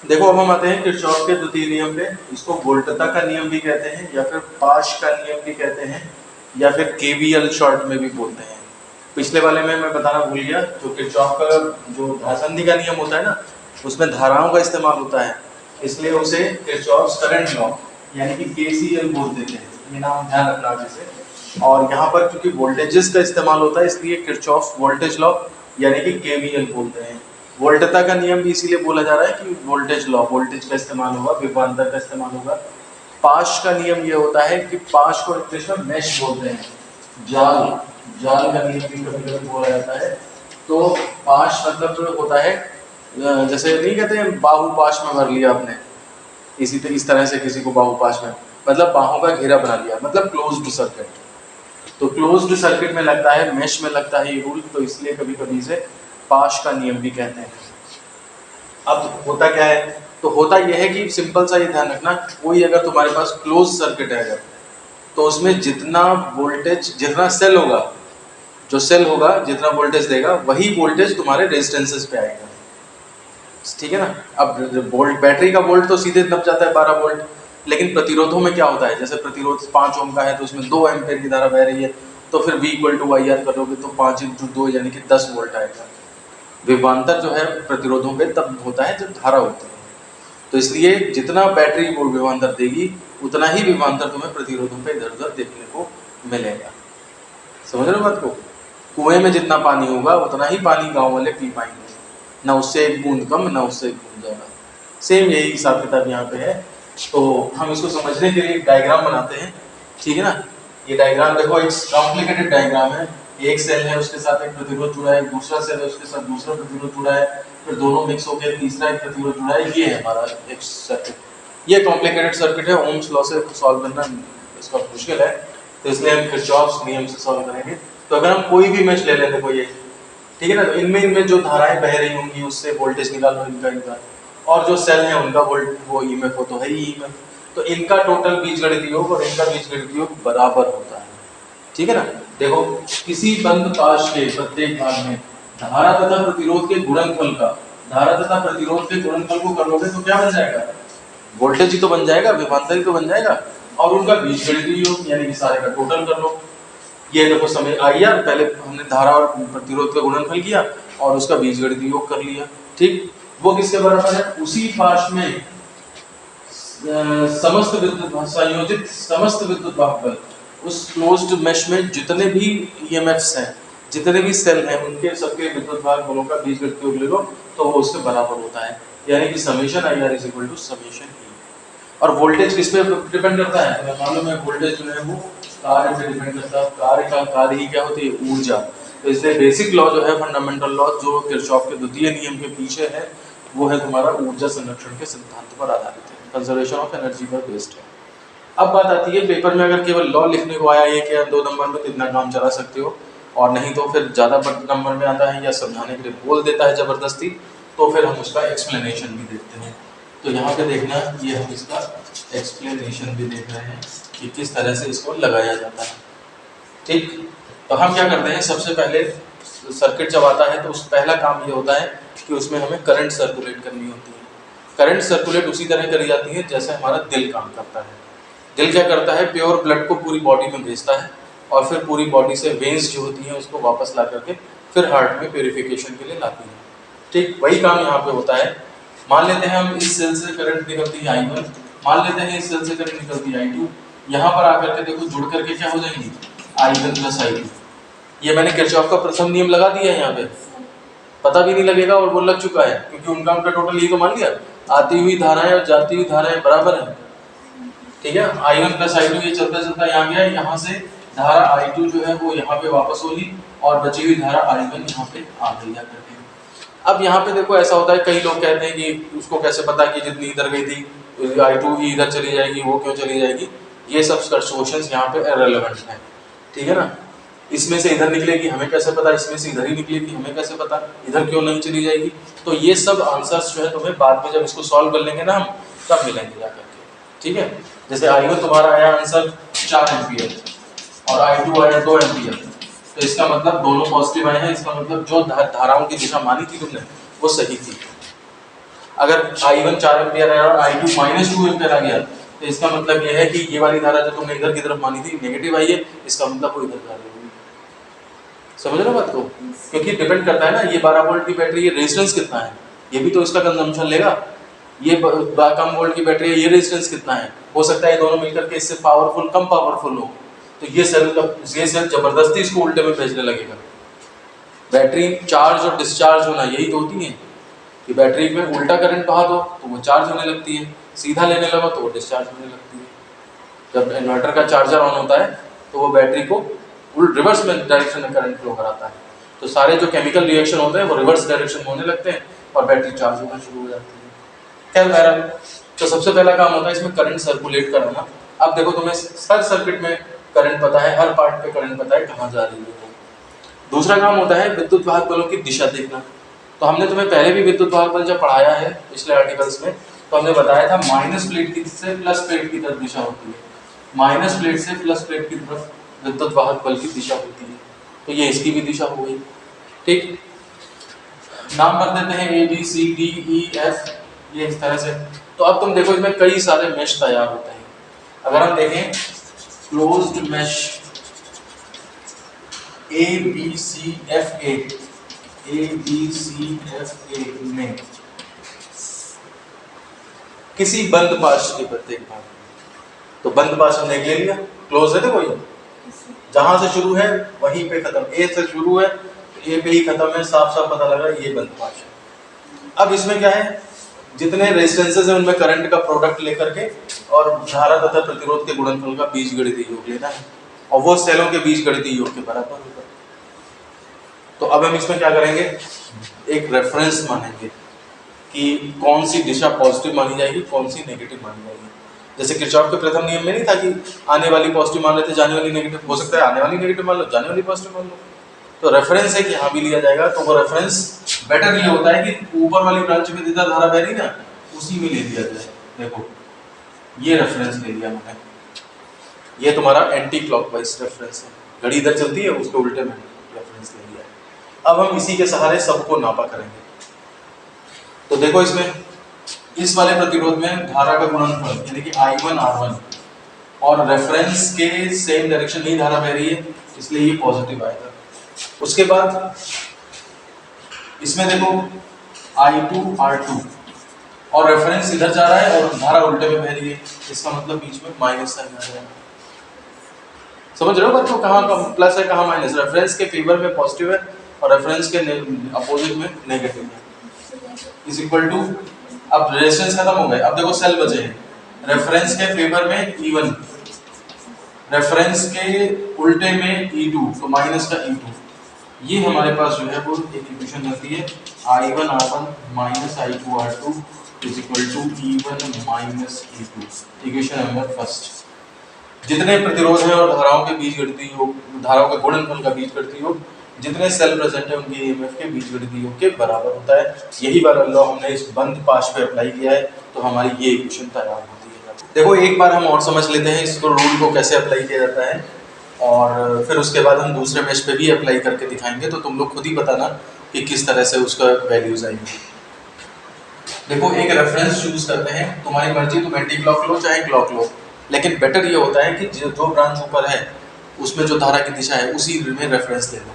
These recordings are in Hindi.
देखो अब हम आते हैं किरचॉफ के द्वितीय नियम पे। इसको वोल्टता का नियम भी कहते हैं या फिर पाश का नियम भी कहते हैं या फिर केवीएल शॉर्ट में भी बोलते हैं। पिछले वाले में मैं बताना भूल गया, जो किरचॉफ का जो धासंधि का नियम होता है ना, उसमें धाराओं का इस्तेमाल होता है, इसलिए उसे किरचॉफ करंट लॉ यानी कि केसीएल बोल देते हैं। ये नाम ध्यान रखना अच्छे से। और यहाँ पर क्योंकि वोल्टेजेस का इस्तेमाल होता है इसलिए किरचॉफ वोल्टेज लॉ यानी कि केवीएल बोलते हैं। वोल्टता का नियम भी इसीलिए बोला जा रहा है कि वोल्टेज लॉ, वोल्टेज का इस्तेमाल होगा, विभवांतर का इस्तेमाल होगा। पाश का नियम ये होता है कि पाश को इंग्लिश में मैश बोलते हैं। जाल, जाल का नियम भी कभी कभी बोला जाता है। तो पाश मतलब होता है जैसे नहीं कहते हैं बाहु पाश में भर लिया आपने, इस तरह से किसी को बाहु पाश में, मतलब बाहों का घेरा बना लिया, मतलब क्लोज्ड सर्किट। तो क्लोज्ड सर्किट में लगता है, मैश में लगता है ये रूल, तो इसलिए कभी कभी इसे पाश का नियम भी कहते हैं। अब होता क्या है, तो होता यह है कि सिंपल सा ये ध्यान रखना, कोई अगर तुम्हारे पास क्लोज सर्किट है अगर, तो उसमें जितना वोल्टेज, जितना सेल होगा, जो सेल होगा जितना वोल्टेज देगा वही वोल्टेज तुम्हारे रेजिस्टेंसेस पे आएगा। ठीक है ना। अब वोल्ट, बैटरी का वोल्ट तो सीधे दब जाता है 12 वोल्ट, लेकिन प्रतिरोधों में क्या होता है, जैसे प्रतिरोध 5 ओम का है तो उसमें 2 एम्पीयर की धारा बह रही है, तो फिर V equal to I R करोगे तो 5 इंटू 2 यानी कि 10 वोल्ट आएगा। विभवांतर जो है प्रतिरोधों पे तब होता है जब धारा होती है, तो इसलिए जितना बैटरी वो विभवांतर देगी उतना ही विभवांतर तुम्हें प्रतिरोधों पे इधर उधर देखने को मिलेगा। समझ रहे हो बात को। कुएं में जितना पानी होगा उतना ही पानी गांव वाले पी पाएंगे, ना उससे एक बूंद कम ना उससे एक बूंद ज्यादा। सेम यही हिसाब किताब यहाँ पे है। तो हम इसको समझने के लिए एक डायग्राम बनाते हैं, ठीक है ना। ये डायग्राम देखो, एक कॉम्प्लिकेटेड डायग्राम है। एक सेल है उसके साथ एक प्रतिरोध जुड़ा है, दूसरा सेल है उसके साथ दूसरा प्रतिरोध जुड़ा है, फिर दोनों मिक्स होकर तीसरा एक प्रतिरोध जुड़ा है। ये है हमारा एक सर्किट। ये कॉम्प्लिकेटेड सर्किट है, ओम्स लॉ से सॉल्व करना इसका मुश्किल है, तो इसलिए हम किरचॉफ नियम से सॉल्व करेंगे। तो अगर हम कोई भी मेश ले लें, देखो ये, ठीक है ना, तो इनमें जो धाराएं बह रही होंगी उससे वोल्टेज निकाल लो इनका, और जो सेल है उनका वोल्ट वो ईएमएफ हो तो है ही ईएमएफ, तो इनका टोटल बीजगणितीय योग और इनका बीजगणितीय योग बराबर होता है। ठीक है ना। देखो, किसी बंद पाश के प्रत्येक भाग में धारा तथा प्रतिरोध के गुणनफल का, धारा तथा प्रतिरोध के गुणनफल को कर लोगे तो क्या बन जाएगा, वोल्टेज ही तो बन जाएगा, विभवांतर ही तो बन जाएगा, और उनका बीजगणितीय योग यानी कि सारे का टोटल कर लो। ये देखो समय आई आर, पहले हमने धारा और प्रतिरोध का गुणनफल किया और उसका बीजगणितीय योग कर लिया। ठीक, वो किसके बराबर है, उसी पाश में समस्त विद्युत संयोजित समस्त विद्युत भागफल, उस क्लोज्ड मेश में जितने भी ईएमएफ्स हैं, जितने भी सेल हैं, उनके सबके विद्युत भागफलों का बीजगणितीय योग ले लो तो वो उसके बराबर होता है, यानी कि summation I R is equal to summation E. और वोल्टेज किस पे डिपेंड करता है, तो मालूम है वोल्टेज जो है वो कार्य पे डिपेंड करता है। कार्य का कार्य ही क्या होती है, ऊर्जा। तो इसलिए बेसिक लॉ जो है, फंडामेंटल लॉ जो किरचॉफ के द्वितीय नियम के पीछे है, वो है तुम्हारा ऊर्जा संरक्षण के सिद्धांत पर आधारित है, कंजर्वेशन ऑफ एनर्जी पर बेस्ड है। अब बात आती है, पेपर में अगर केवल लॉ लिखने को आया, ये क्या 2 नंबर में, तो इतना काम चला सकते हो, और नहीं तो फिर ज़्यादा नंबर में आता है या समझाने के लिए बोल देता है ज़बरदस्ती, तो फिर हम उसका एक्सप्लेनेशन भी देखते हैं। तो यहाँ पे देखना, ये हम इसका एक्सप्लेनेशन भी देख रहे हैं कि किस तरह से इसको लगाया जाता है। ठीक, तो हम क्या करते हैं, सबसे पहले सर्किट जब आता है तो उस पहला काम ये होता है कि उसमें हमें करंट सर्कुलेट करनी होती है। करंट सर्कुलेट उसी तरह करी जाती है जैसे हमारा दिल काम करता है। दिल क्या करता है, प्योर ब्लड को पूरी बॉडी में भेजता है और फिर पूरी बॉडी से वेन्स जो होती हैं उसको वापस ला करके फिर हार्ट में प्योरिफिकेशन के लिए लाती है। ठीक, वही काम यहाँ पे होता है। मान लेते हैं हम इस सेल से करंट निकलती है I1, मान लेते हैं इस सेल से करंट निकलती है I2, यहाँ पर आकर के देखो जुड़ करके क्या हो जाएंगी, I1 प्लस I2। ये मैंने किरचॉफ का प्रथम नियम लगा दिया है, यहाँ पे पता भी नहीं लगेगा और वो लग चुका है, क्योंकि उनका टोटल ये तो मान लिया, आती हुई धाराएं और जाती हुई धाराएं बराबर है। ठीक है, I1 प्लस I2 ये चलता चलता यहाँ गया, यहाँ से धारा I2 जो है वो यहाँ पे वापस होगी और बची हुई धारा I1 यहाँ पे आ गई जाकर के। अब यहाँ पे देखो ऐसा होता है, कई लोग कहते हैं कि उसको कैसे पता कि जितनी इधर गई थी I2 ही इधर चली जाएगी, वो क्यों चली जाएगी, ये सब क्वेश्चंस यहाँ पे इररिलेवेंट है। ठीक है ना, इसमें से इधर निकलेगी हमें कैसे पता, इसमें से इधर ही निकलेगी हमें कैसे पता, इधर क्यों नहीं चली जाएगी। तो ये सब आंसर्स जो है तुम्हें बाद में जब इसको सॉल्व कर लेंगे ना हम, तब मिलेंगे जाकर के। ठीक है, जैसे I1 तुम्हारा आया आंसर 4 एम्पियर और I2 आया 2 एम्पियर, तो इसका मतलब दोनों पॉजिटिव आए हैं, इसका मतलब जो धाराओं की दिशा मानी थी तुमने वो सही थी। अगर I1 4 एम्पियर है और I2 -2 एम्पियर आ गया तो इसका मतलब ये है कि ये वाली धारा जो तुमने इधर की तरफ मानी थी नेगेटिव आई है, इसका मतलब वो इधर जा रही होगी। समझ रहे हो बात को? क्योंकि डिपेंड करता है ना, ये 12 वोल्ट की बैटरी, ये रेजिस्टेंस कितना है, ये भी तो इसका कंजम्पशन लेगा। ये कम वोल्ट की बैटरी है, ये रेजिस्टेंस कितना है, हो सकता है ये दोनों मिलकर के इससे पावरफुल कम पावरफुल हो, तो ये सेल जबरदस्ती इसको उल्टे में भेजने लगेगा। बैटरी चार्ज और डिस्चार्ज होना यही तो होती है कि बैटरी में उल्टा करंट बहा दो तो वो चार्ज होने लगती है, सीधा लेने लगा तो वो डिस्चार्ज होने लगती है। जब इन्वर्टर का चार्जर ऑन होता है तो वो बैटरी को रिवर्स में डायरेक्शन में करंट फ्लो कराता है, तो सारे जो केमिकल रिएक्शन होते हैं वो रिवर्स डायरेक्शन में होने लगते हैं और बैटरी चार्ज होना शुरू हो जाती है। क्या बहरहाल, तो सबसे पहला काम होता है इसमें करंट सर्कुलेट कराना। अब देखो तुम्हें हर सर्किट में करंट पता है, हर पार्ट पे करंट पता है कहाँ जा रही है। दूसरा काम होता है विद्युत वाहक बलों की दिशा देखना। तो हमने तुम्हें पहले भी विद्युत वाहक बल जब पढ़ाया है पिछले आर्टिकल्स में, तो हमने बताया था माइनस प्लेट की से प्लस प्लेट की तरफ दिशा होती है, माइनस प्लेट से प्लस प्लेट की तरफ विद्युत वाहक बल की दिशा होती है। तो ये इसकी भी दिशा हो गई। ठीक, नाम रख देते हैं A B C D E F, ये इस तरह से। तो अब तुम देखो इसमें कई सारे मेश तैयार होते हैं। अगर हम देखें closed mesh A B C F A में किसी बंद पाश के प्रत्येक भाग, तो बंद पाश हमने ले लिया, क्लोज है ना, कोई जहां से शुरू है वहीं पे खत्म, ए से शुरू है ए पे ही खत्म है, साफ साफ पता लगा ये बंद पाश है। अब इसमें क्या है, जितने रेजिस्टेंसेस है उनमें करंट का प्रोडक्ट लेकर के और धारा तथा प्रतिरोध के गुणनफल का बीजगणितीय योग लेना है, और वो सेलों के बीजगणितीय योग के बराबर होगा। तो अब हम इसमें क्या करेंगे, एक रेफरेंस मानेंगे कि कौन सी दिशा पॉजिटिव मानी जाएगी, कौन सी नेगेटिव मानी जाएगी। जैसे किरचॉफ के प्रथम नियम में नहीं था कि आने वाली पॉजिटिव मान लेते, जाने वाली नेगेटिव, हो सकता है आने वाली नेगेटिव मान लो, जाने वाली पॉजिटिव मान लो। तो रेफरेंस है कि यहाँ भी लिया जाएगा, तो वो रेफरेंस बेटर ये होता है कि ऊपर वाली ब्रांच में जिधर धारा बह रही ना उसी में ले लिया जाए। देखो ये रेफरेंस ले लिया मैंने, ये तुम्हारा एंटी क्लॉकवाइज रेफरेंस है, घड़ी इधर चलती है उसके उल्टे में रेफरेंस ले लिया है। अब हम इसी के सहारे सबको नापा करेंगे। तो देखो इसमें इस वाले प्रतिरोध में धारा का गुणनफल यानी कि I1 R1 और रेफरेंस के सेम डायरेक्शन में ही धारा बह रही है, इसलिए ये पॉजिटिव आएगा। उसके बाद इसमें देखो I2 R2 और रेफरेंस इधर जा रहा है और धारा उल्टे में बह रही है, इसका मतलब बीच में माइनस साइन आ जाएगा। समझ रहे हो बच्चों, कहाँ प्लस है कहाँ माइनस, रेफरेंस के फेवर में पॉजिटिव है और रेफरेंस के अपोजिट में नेगेटिव है। इज इक्वल टू, अब रेजिस्टेंस खत्म हो गए, अब देखो सेल बचे हैं, रेफरेंस के फेवर में E1, रेफरेंस के उल्टे में E2, तो माइनस का E2। ये हमारे पास जो है वो एक इक्वेशन बनती है I1 R1 minus I2 R2 is equal to E1 minus E2, equation number first. जितने प्रतिरोध हैं और धाराओं के बीजगणितीय योग, धाराओं के गुणनफल का बीजगणितीय योग, जितने सेल प्रेजेंट है उनके EMF के बीजगणितीय योग के बराबर होता है। यही वाला लॉ हमने इस बंद पाश पे अप्लाई किया है, तो हमारी ये इक्वेशन तैयार होती है। देखो एक बार हम और समझ लेते हैं इसको, रूल को कैसे अप्लाई किया जाता है, और फिर उसके बाद हम दूसरे मेश पे भी अप्लाई करके दिखाएंगे, तो तुम लोग खुद ही बताना कि किस तरह से उसका वैल्यूज आएंगे। देखो एक रेफरेंस चूज करते हैं, तुम्हारी मर्जी, तुम एंटी क्लॉक लो चाहे क्लॉक लो, लेकिन बेटर ये होता है कि जो ब्रांच ऊपर है उसमें जो धारा की दिशा है उसी में रेफरेंस ले लो,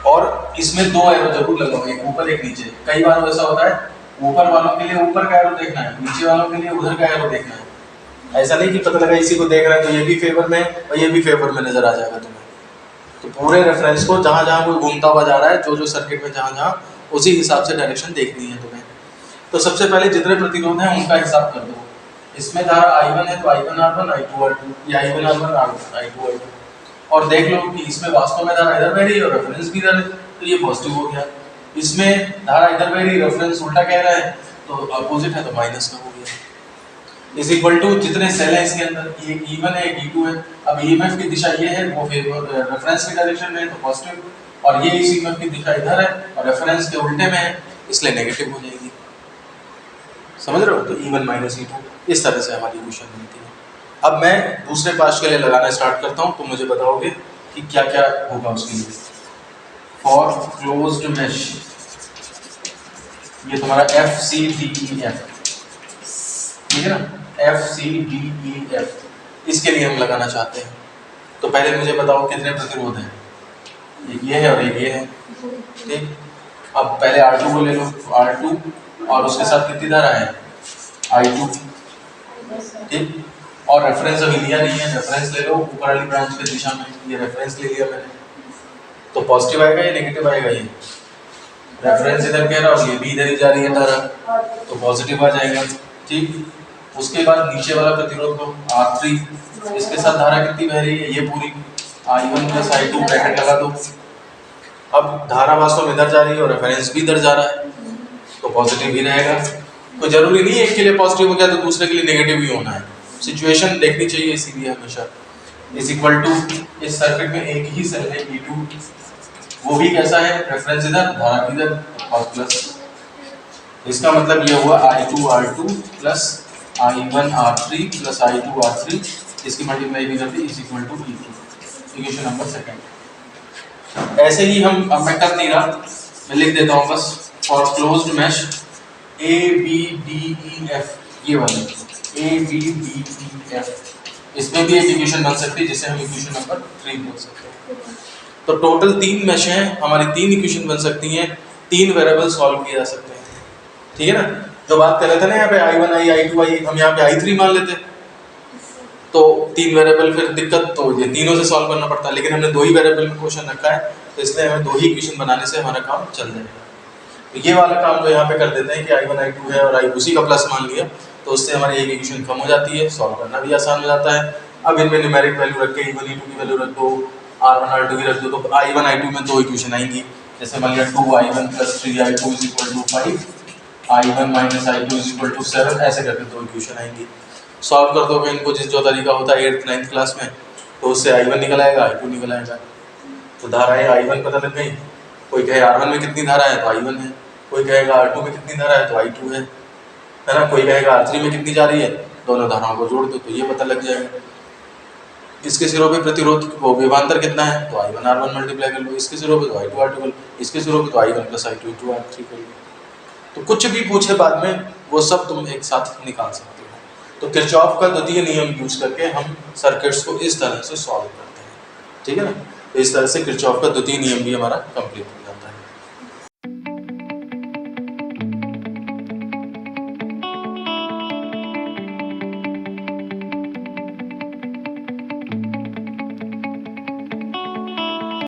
और इसमें दो एरो जरूर लगाओ, एक ऊपर एक नीचे। कई बार ऐसा होता है ऊपर वालों के लिए ऊपर का एरो देखना है, नीचे वालों के लिए उधर का एरो देखना है। ऐसा नहीं कि पता लगा इसी को देख रहा है तो ये भी फेवर में और ये भी फेवर में नजर आ जाएगा तुम्हें। तो पूरे रेफरेंस को जहां जहां कोई घूमता हुआ जा रहा है, जो सर्किट में जहां जहां, उसी हिसाब से डायरेक्शन देखनी है तुम्हें। तो सबसे पहले जितने प्रतिरोध हैं उनका हिसाब कर दो। इसमें धारा I1 है तो I1 R1 I2 R2 या I1 R1 I2 R2, और देख लो कि इसमें वास्तव में धारा इधर बह रही है और रेफरेंस भी इधर है, तो ये पॉजिटिव हो गया। इसमें धारा इधर बह रही है, रेफरेंस उल्टा कह रहा है तो अपोजिट है, तो माइनस का हो गया। इज इक्वल टू जितने सेल हैं इसके अंदर, एक E1 है एक E2 है। अब EMF की दिशा ये है, वो रेफरेंस की डायरेक्शन में है तो पॉजिटिव, और ये इस EMF की दिशा इधर है और रेफरेंस के उल्टे में है, इसलिए नेगेटिव हो जाएगी। समझ रहे हो? तो E1 माइनस E2, इस तरह से हमारी इक्वेशन बनती है। अब मैं दूसरे पाश के लिए लगाना स्टार्ट करता हूँ, तो मुझे बताओगे कि क्या क्या होगा उसके लिए। फॉर क्लोज्ड मेश ये तुम्हारा F C D E F, ठीक है ना, F C D E F, इसके लिए हम लगाना चाहते हैं। तो पहले मुझे बताओ कितने प्रतिरोध हैं, एक ये है और एक ये है, ठीक। अब पहले R2 को ले लो, R2 और उसके साथ कितनी धारा है I2, ठीक। और रेफरेंस अभी लिया नहीं है, रेफरेंस ले लो ऊपर वाली ब्रांच की दिशा में, ये रेफरेंस ले लिया मैंने, तो पॉजिटिव आएगा या नेगेटिव आएगा, ये रेफरेंस इधर कह रहा और ये भी इधर ही जा रही है धारा, तो पॉजिटिव आ जाएगा, ठीक। उसके बाद नीचे वाला प्रतिरोध को R3, इसके साथ धारा कितनी बह रही है, ये पूरी I1 प्लस I2 ब्रैकेट लगा दो। अब धारा वास्तव में इधर जा रही है और रेफरेंस भी इधर जा रहा है, तो पॉजिटिव ही रहेगा। कोई जरूरी नहीं है एक के लिए पॉजिटिव हो गया तो दूसरे के लिए नेगेटिव ही होना है, सिचुएशन देखनी चाहिए इसीलिए हमेशा। इज इक्वल टू, इस सर्किट में एक ही सेल है E2, वो भी कैसा है, रेफरेंस इधर धारा इधर और प्लस, इसका मतलब ये हुआ I2 R2 plus I1 R3 plus I2 R3, इसकी मल्टीप्लाई भी कर दी, is equal to E2, equation number second. ऐसे ही हम, अब मैं कर नहीं रहा, मैं लिख देता हूँ बस, for closed mesh A B D E F, ये वाली A B D E F, इसमें भी एक इक्वेशन बन सकती है जिसे हम इक्वेशन नंबर 3 बोल सकते हैं। तो टोटल 3 मैश हैं हमारी, 3 इक्वेशन बन सकती हैं, 3 वेरिएबल सॉल्व किए जा सकते हैं, ठीक है ना। जो बात कर रहे थे ना यहाँ पे I1 I I2 I, हम यहाँ पे I3 मान लेते, तो 3 वेरिएबल फिर दिक्कत, तो ये तीनों से सॉल्व करना पड़ता है, लेकिन हमने 2 ही वेरिएबल में क्वेश्चन रखा है, तो इसलिए हमें 2 ही इक्वेशन बनाने से हमारा काम चल जाएगा। तो ये वाला काम जो यहाँ पे कर देते हैं कि I1 I2 है और I उसी का प्लस मान लिया, तो उससे हमारी एक इक्वेशन कम हो जाती है, सॉल्व करना भी आसान हो जाता है। अब इनमें न्यूमेरिक वैल्यू रख के E1 E2 की वैल्यू रख दो, R1 R2 की रख दो, तो I1 I2 में 2 इक्वेशन आएंगी, जैसे मान लिया 2I1 plus 3I2 is equal to 5, I1 minus I2 is equal to 7, ऐसे करके 2 इक्वेशन आएंगी। सॉल्व कर दोगे इनको, जिस जो तरीका होता है 8th 9th क्लास में, तो उससे I1 निकल आएगा, I2 निकल आएगा, तो धाराएं I1 पता लग गई। कोई कहे R1 में कितनी धारा है तो I1 है, कोई कहेगा R2 में कितनी धारा है तो I2 है ना, कोई कहेगा R3 में कितनी जा रही है, दोनों धाराओं को जोड़ दो तो ये पता लग जाएगा। इसके सिरों पे प्रतिरोध वो विभवांतर कितना है तो I1 R1 मल्टीप्लाई कर लो, इसके सिरों पे तो I2 R2 कर लो, इसके सिरों पे तो I1 plus I2 into R3 कर लो, तो कुछ भी पूछे बाद में वो सब तुम एक साथ निकाल सकते हो। तो किरचॉफ का द्वितीय नियम यूज करके हम सर्किट्स को इस तरह से सॉल्व करते हैं, ठीक है ना। तो इस तरह से किरचॉफ का द्वितीय नियम भी हमारा कंप्लीट